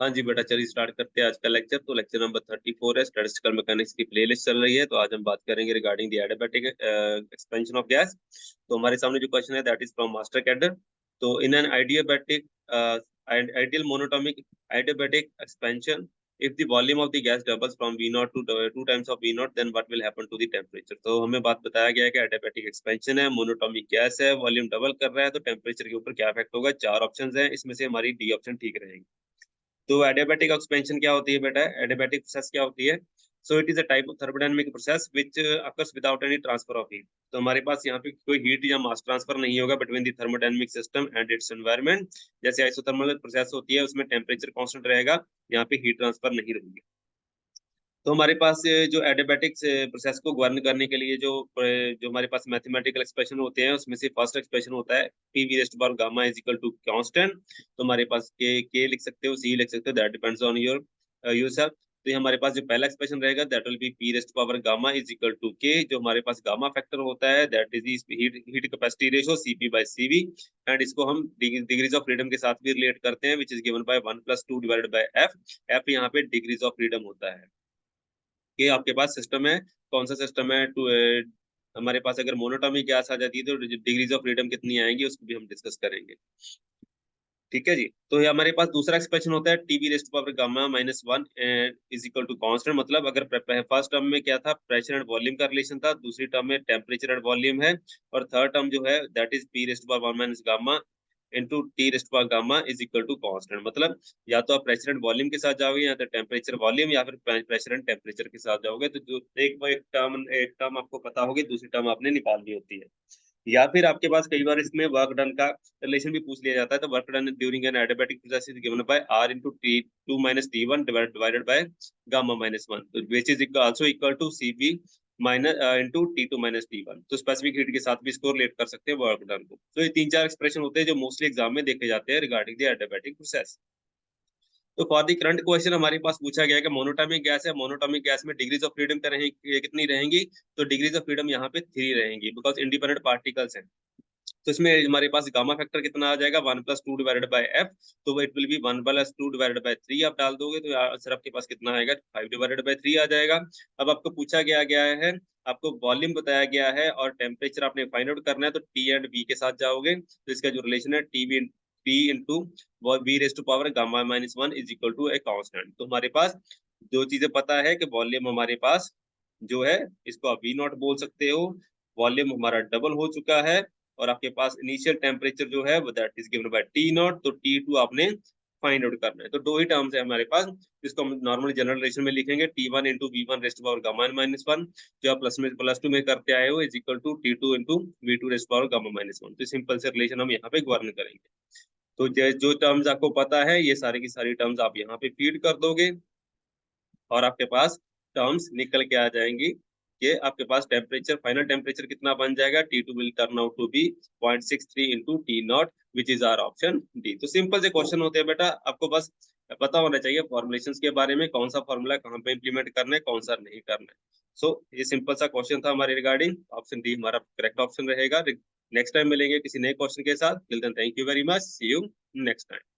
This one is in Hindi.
हाँ जी बेटा, चलिए स्टार्ट करते हैं आज का लेक्चर। तो लेक्चर नंबर 34 है, स्टैटिस्टिकल मैकेनिक्स की प्लेलिस्ट चल रही है। तो आज हम बात करेंगे regarding the adiabatic expansion of gas. तो हमारे सामने जो क्वेश्चन है that is from master cadre. तो in an adiabatic ideal monatomic adiabatic expansion, if the volume of the gas doubles from V naught to 2 times of V naught, then what will happen to the temperature? तो हमें बात बताया गया है कि adiabatic expansion है, मोनोटोमिक गैस है, वॉल्यूम डबल कर रहा है, तो टेम्परेचर के ऊपर क्या इफेक्ट होगा। चार ऑप्शंस हैं, इसमें से हमारी डी ऑप्शन ठीक रहेगी। तो एडियाबैटिक एक्सपेंशन क्या होती है बेटा? एडियाबैटिक प्रोसेस क्या होती है? So it is a type of thermodynamic process which occurs without any transfer of heat. तो हमारे पास यहाँ पे कोई हीट या मास ट्रांसफर नहीं होगा between the thermodynamic system and it's environment. जैसे आइसोथर्मल प्रोसेस होती है उसमें टेम्परेचर कांस्टेंट रहेगा, यहाँ पे हीट ट्रांसफर नहीं रहेगी। तो हमारे पास जो एडियाबैटिक्स प्रोसेस को गवर्न करने के लिए जो हमारे पास मैथमेटिकल एक्सप्रेशन होते हैं, उसमें से फर्स्ट एक्सप्रेशन होता है P V raised power gamma is equal to constant. तो हमारे पास के लिख सकते हो, सी लिख सकते हो, that depends on yourself. तो ये हमारे पास जो पहला एक्सप्रेशन रहेगा that will be P raised power gamma is equal to K. जो हमारे पास गामा फैक्टर होता है that is heat capacity ratio CP by CV. And इसको हम डिग्रीज ऑफ फ्रीडम के साथ भी रिलेट करते हैं, which is given bye 1 + 2 divided by F. F यहाँ पे डिग्रीज ऑफ फ्रीडम होता है कि आपके पास सिस्टम है, कौन सा सिस्टम है। हमारे पास अगर मोनोटोमिक गैस आ जाती है तो डिग्रीज ऑफ फ्रीडम कितनी आएंगी उसको भी हम डिस्कस करेंगे। ठीक है जी। तो ये हमारे पास दूसरा एक्सप्रेशन होता है T V raised power gamma -1 is equal to constant. मतलब अगर फर्स्ट टर्म में क्या था, प्रेशर एंड वॉल्यूम का रिलेशन था, दूसरी टर्म में टेम्परेचर एंड वॉल्यूम है, और थर्ड टर्म जो है that is P raised power 1 minus gamma into T raised power gamma is equal to constant. मतलब या तो आप प्रेशर एंड वॉल्यूम के साथ जाओगे, या तो टेम्परेचर वॉल्यूम, या फिर प्रेशर एंड टेम्परेचर के साथ जाओगे। तो जो एक टर्म आपको पता होगी, दूसरी टर्म आपने निकालनी होती है। या फिर आपके पास कई बार इसमें वर्क डन का रिलेशन भी पूछ लिया जाता है। तो work done during an adiabatic process is given by R into T two minus T one divided by gamma -1, तो which is also equal to C V minus into T two minus T one. तो स्पेसिफिक हीट के साथ भी इसको रिलेट कर सकते हैं वर्क डन को। तो ये तीन चार एक्सप्रेशन होते हैं जो मोस्टली एग्जाम में देखे जाते हैं रिगार्डिंग द एडियाबैटिक प्रोसेस। तो फॉर द करंट क्वेश्चन हमारे पास पूछा गया है कि मोनोटोमिक गैस है, मोनोटोमिक गैस में डिग्रीज ऑफ फ्रीडम कितनी रहेंगी? तो डिग्रीज ऑफ फ्रीडम यहाँ पे 3 रहेंगी, बिकॉज इंडिपेंडेंट पार्टिकल्स हैं। तो इसमें हमारे पास गामा फैक्टर कितना आ जाएगा, 1 + 2 डिवाइडेड बाय एफ। तो it will be 1 + 2 divided by 3 आप डाल दोगे तो आंसर आपके पास कितना आएगा, 5 डिवाइडेड बाय 3 आ जाएगा। अब आपको पूछा गया है, आपको वॉल्यूम बताया गया है और टेम्परेचर आपने फाइंड आउट करना है। तो टी एंड बी के साथ जाओगे तो इसका जो रिलेशन है T into V raised to power gamma -1 is equal to a constant. तो हमारे पास दो चीजें पता है कि वॉल्यूम हमारे पास जो है इसको आप वी नॉट बोल सकते हो, वॉल्यूम हमारा डबल हो चुका है, और आपके पास इनिशियल टेम्परेचर जो है वो that is given bye T not. तो टी टू आपने फाइंड आउट करना है। तो दो ही टर्म्स है हमारे पास, जिसको हम नॉर्मल जनरल रिलेशन में लिखेंगे T one into V one raised power gamma -1, जो आप प्लस टू में करते आए हो, is equal to T two into V two raised power gamma -1। तो सिंपल से रिलेशन हम यहाँ पे गवर्न करेंगे। तो जो टर्म्स आपको पता है ये सारी की सारी टर्म्स आप यहाँ पे फीड कर दोगे, और आपके पास टर्म्स निकल के आ जाएंगी कि आपके पास टेम्परेचर, फाइनल टेम्परेचर कितना बन जाएगा, T2 will turn out to be 0.63 into T naught, which is our option D. तो सिंपल से क्वेश्चन होते हैं बेटा, आपको बस पता होना चाहिए फॉर्मुलेशंस के बारे में, कौन सा फॉर्मूला कहाँ पे इंप्लीमेंट करना है, कौन सा नहीं करना है। सो ये सिंपल सा क्वेश्चन था हमारे रिगार्डिंग, ऑप्शन डी हमारा करेक्ट ऑप्शन रहेगा। नेक्स्ट टाइम मिलेंगे किसी नए क्वेश्चन के साथ। Till then thank you very much, see you next time.